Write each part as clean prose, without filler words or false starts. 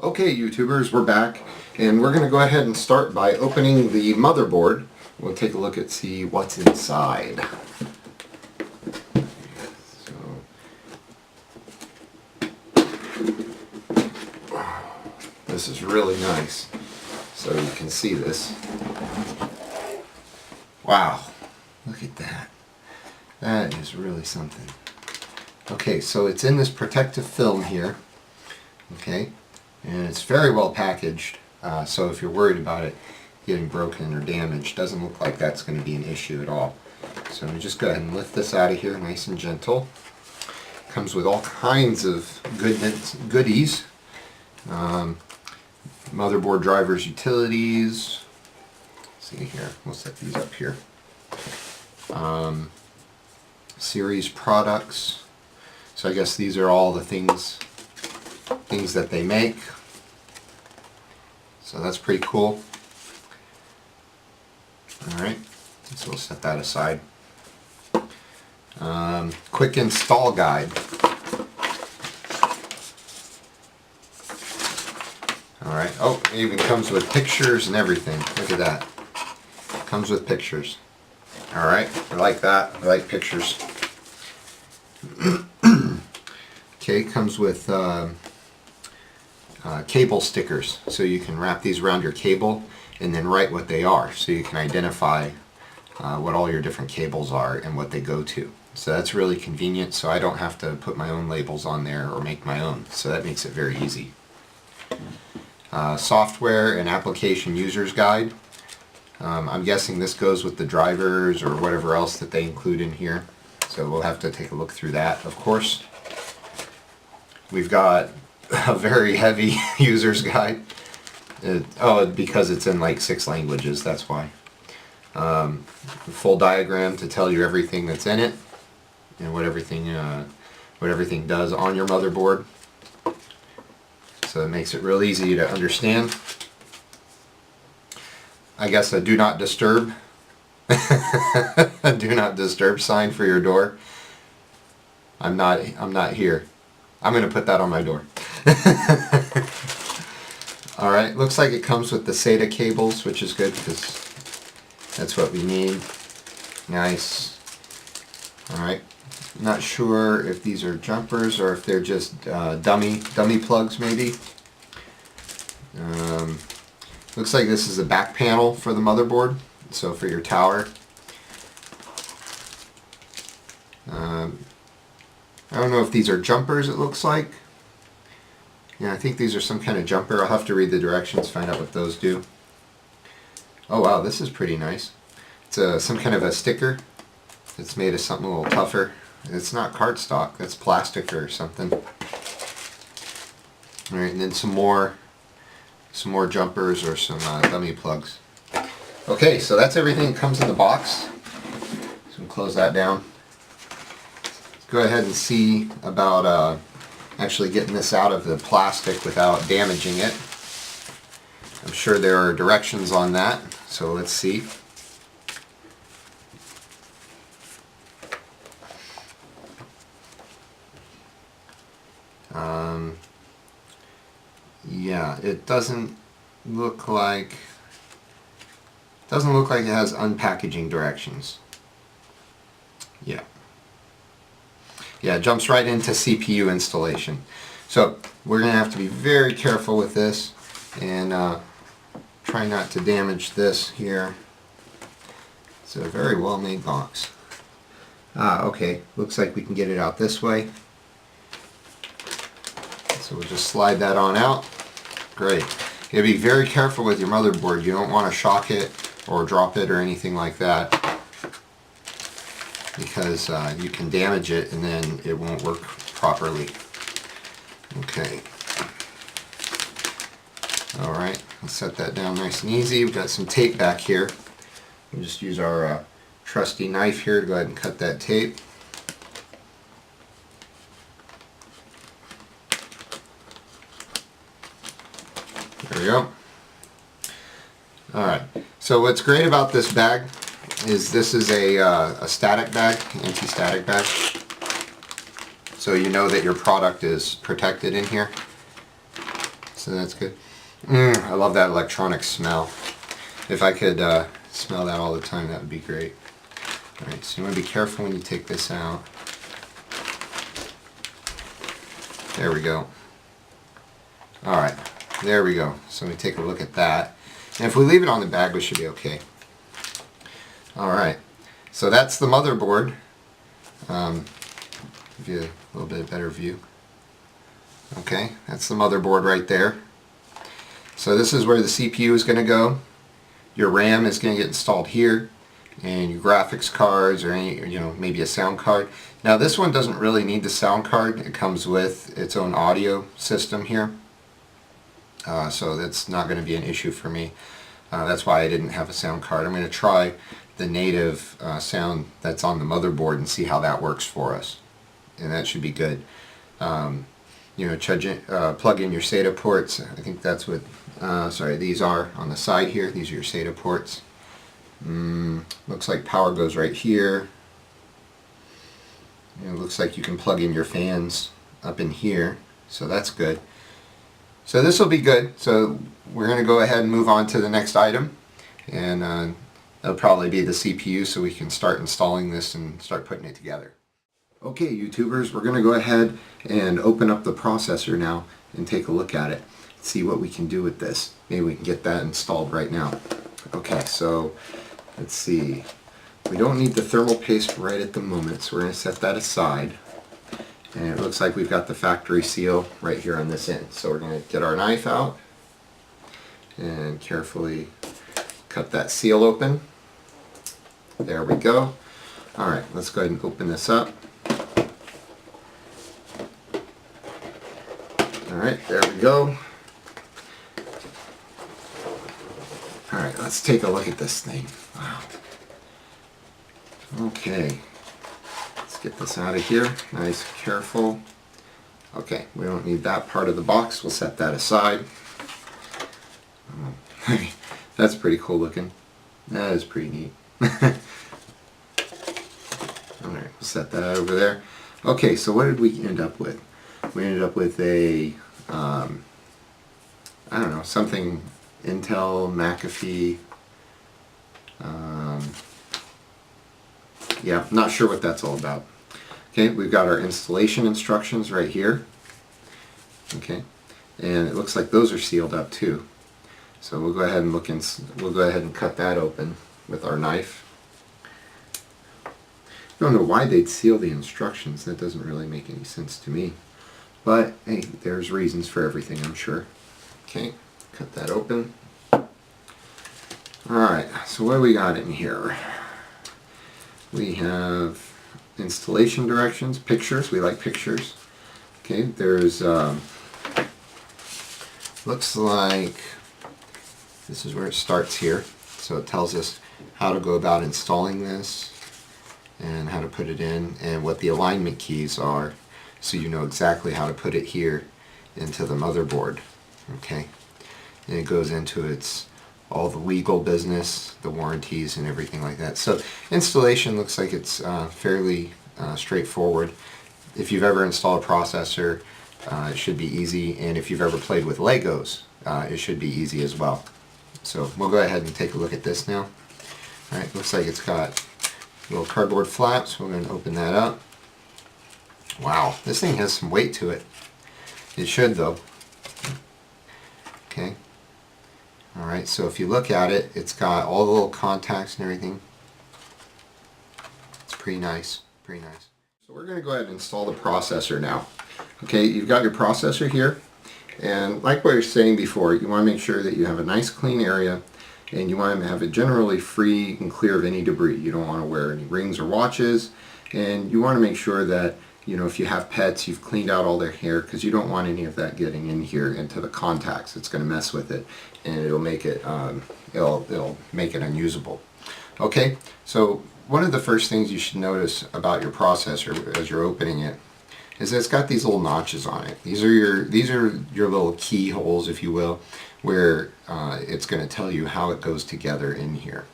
Okay, YouTubers, we're back, and we're going to go ahead and start by opening the motherboard. We'll take a look at see what's inside. So, this is really nice, so you can see this. Wow, look at that. That is really something. Okay, so it's in this protective film here. Okay. And it's very well packaged, so if you're worried about it getting broken or damaged, doesn't look like that's going to be an issue at all. So let me just go ahead and lift this out of here nice and gentle. Comes with all kinds of goodies. Motherboard drivers, utilities. Let's see here, we'll set these up here. Series products. So I guess these are all the things that they make. So that's pretty cool. Alright, so we'll set that aside. Quick install guide. Alright, oh, it even comes with pictures and everything. Look at that. Comes with pictures. Alright, I like that. I like pictures. Okay, comes with cable stickers, so you can wrap these around your cable and then write what they are, so you can identify what all your different cables are and what they go to. So that's really convenient, so I don't have to put my own labels on there or make my own, so that makes it very easy. Software and application users guide. I'm guessing this goes with the drivers or whatever else that they include in here, so we'll have to take a look through that, of course. We've got a very heavy user's guide. Because it's in like 6 languages, that's why. Full diagram to tell you everything that's in it and what everything does on your motherboard. So it makes it real easy to understand. I guess a do not disturb. A do not disturb sign for your door. I'm not here. I'm going to put that on my door. Alright, looks like it comes with the SATA cables, which is good because that's what we need. Nice. Alright, not sure if these are jumpers or if they're just dummy plugs maybe. Looks like this is a back panel for the motherboard, so for your tower. I don't know if these are jumpers, it looks like. Yeah, I think these are some kind of jumper. I'll have to read the directions, find out what those do. Oh wow, this is pretty nice. It's some kind of a sticker. It's made of something a little tougher. It's not cardstock, that's plastic or something. Alright, and then some more jumpers or some dummy plugs. Okay, so that's everything that comes in the box. So we'll close that down. Go ahead and see about actually getting this out of the plastic without damaging it. I'm sure there are directions on that, so let's see. Yeah, it doesn't look like it has unpackaging directions. Yeah. Yeah, it jumps right into CPU installation. So we're going to have to be very careful with this and try not to damage this here. It's a very well made box. Okay, looks like we can get it out this way. So we'll just slide that on out. Great. You gotta be very careful with your motherboard. You don't want to shock it or drop it or anything like that, because you can damage it and then it won't work properly. Okay. Alright, let's set that down nice and easy. We've got some tape back here. We'll just use our trusty knife here to go ahead and cut that tape. There we go. Alright, so what's great about this bag is this is a static bag, anti-static bag. So you know that your product is protected in here. So that's good. I love that electronic smell. If I could smell that all the time, that would be great. Alright, so you want to be careful when you take this out. There we go. Alright, there we go. So we take a look at that. And if we leave it on the bag, we should be okay. Alright, so that's the motherboard. Give you a little bit better view. Okay, that's the motherboard right there. So this is where the CPU is going to go. Your RAM is going to get installed here, and your graphics cards or any, maybe a sound card. Now this one doesn't really need the sound card. It comes with its own audio system here. So that's not going to be an issue for me. That's why I didn't have a sound card. I'm going to try the native sound that's on the motherboard and see how that works for us. And that should be good. Plug in your SATA ports. I think that's what, these are on the side here. These are your SATA ports. Looks like power goes right here. And it looks like you can plug in your fans up in here. So that's good. So this will be good. So we're going to go ahead and move on to the next item. And that'll probably be the CPU, so we can start installing this and start putting it together. Okay, YouTubers, we're going to go ahead and open up the processor now and take a look at it. See what we can do with this. Maybe we can get that installed right now. Okay, so let's see. We don't need the thermal paste right at the moment, so we're going to set that aside. And it looks like we've got the factory seal right here on this end. So we're going to get our knife out and carefully cut that seal open. There we go. Alright, let's go ahead and open this up. Alright, there we go. Alright, let's take a look at this thing. Wow. Okay. Let's get this out of here. Nice, careful. Okay, we don't need that part of the box. We'll set that aside. That's pretty cool looking. That is pretty neat. Alright, we'll set that over there. Okay, so what did we end up with? We ended up with a, I don't know, something Intel, McAfee. Yeah, not sure what that's all about. Okay, we've got our installation instructions right here. Okay, and it looks like those are sealed up too. So we'll go ahead and we'll go ahead and cut that open with our knife. I don't know why they'd seal the instructions. That doesn't really make any sense to me. But hey, there's reasons for everything, I'm sure. Okay, cut that open. Alright, so what do we got in here? We have installation directions, pictures. We like pictures. Okay, there's looks like this is where it starts here. So it tells us how to go about installing this and how to put it in and what the alignment keys are, so you know exactly how to put it here into the motherboard. Okay, and it goes into all the legal business, the warranties and everything like that. So installation looks like it's fairly straightforward. If you've ever installed a processor, it should be easy, and if you've ever played with Legos, it should be easy as well. So we'll go ahead and take a look at this now. Alright, looks like it's got little cardboard flaps. We're going to open that up. Wow, this thing has some weight to it. It should though. Okay. Alright, so if you look at it, it's got all the little contacts and everything. It's pretty nice. Pretty nice. So we're going to go ahead and install the processor now. Okay, you've got your processor here. And like what I was saying before, you want to make sure that you have a nice clean area, and you want to have it generally free and clear of any debris. You don't want to wear any rings or watches, and you want to make sure that, you know, if you have pets, you've cleaned out all their hair, because you don't want any of that getting in here into the contacts. It's going to mess with it, and it'll make it it'll make it unusable. Okay, so one of the first things you should notice about your processor as you're opening it is that it's got these little notches on it. These are your little keyholes, if you will, where it's going to tell you how it goes together in here.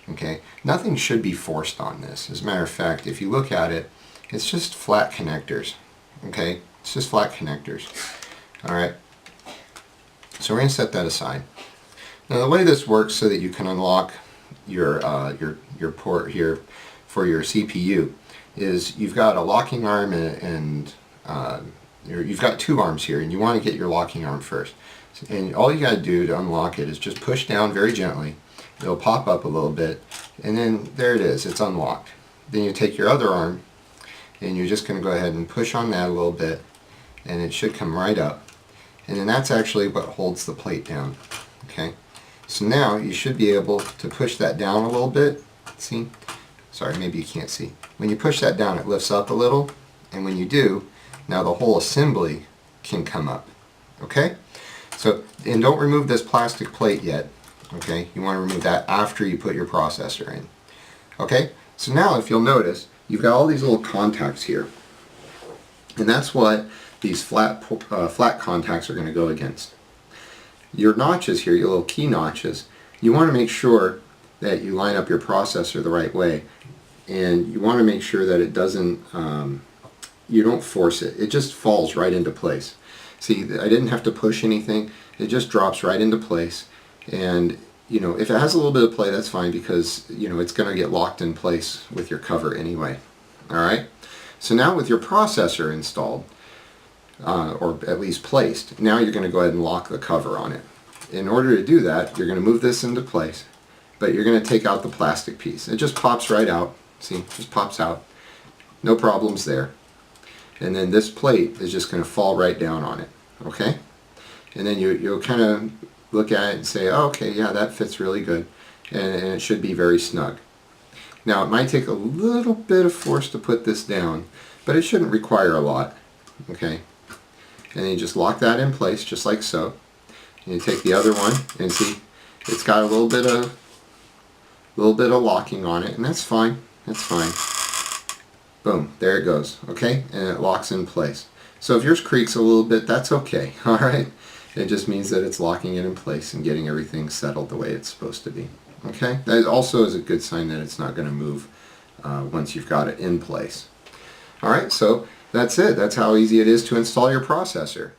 Okay, nothing should be forced on this. As a matter of fact, if you look at it, it's just flat connectors. Okay, it's just flat connectors. All right. So we're going to set that aside. Now the way this works so that you can unlock your port here for your CPU is you've got a locking arm and you've got two arms here, and you want to get your locking arm first. And all you got to do to unlock it is just push down very gently. It'll pop up a little bit, and then there it is, it's unlocked. Then you take your other arm and you're just going to go ahead and push on that a little bit, and it should come right up. And then that's actually what holds the plate down. Okay, so now you should be able to push that down a little bit. See? Sorry, maybe you can't see. When you push that down, it lifts up a little, and when you do, now the whole assembly can come up. Okay? So, and don't remove this plastic plate yet. Okay? You want to remove that after you put your processor in. Okay? So now if you'll notice, you've got all these little contacts here. And that's what these flat contacts are going to go against. Your notches here, your little key notches, you want to make sure that you line up your processor the right way. And you want to make sure that it doesn't, you don't force it. It just falls right into place. See, I didn't have to push anything. It just drops right into place. And, you know, if it has a little bit of play, that's fine, because, you know, it's going to get locked in place with your cover anyway. Alright? So now with your processor installed, or at least placed, now you're going to go ahead and lock the cover on it. In order to do that, you're going to move this into place, but you're going to take out the plastic piece. It just pops right out. See, just pops out. No problems there. And then this plate is just going to fall right down on it. Okay? And then you'll kind of look at it and say, oh, okay, yeah, that fits really good. And it should be very snug. Now, it might take a little bit of force to put this down, but it shouldn't require a lot. Okay? And then you just lock that in place, just like so. And you take the other one, and see, it's got a little bit of locking on it, and that's fine. That's fine. Boom, there it goes. Okay, and it locks in place. So if yours creaks a little bit, that's okay. All right, it just means that it's locking it in place and getting everything settled the way it's supposed to be. Okay, that also is a good sign that it's not going to move once you've got it in place. All right, so that's it. That's how easy it is to install your processor.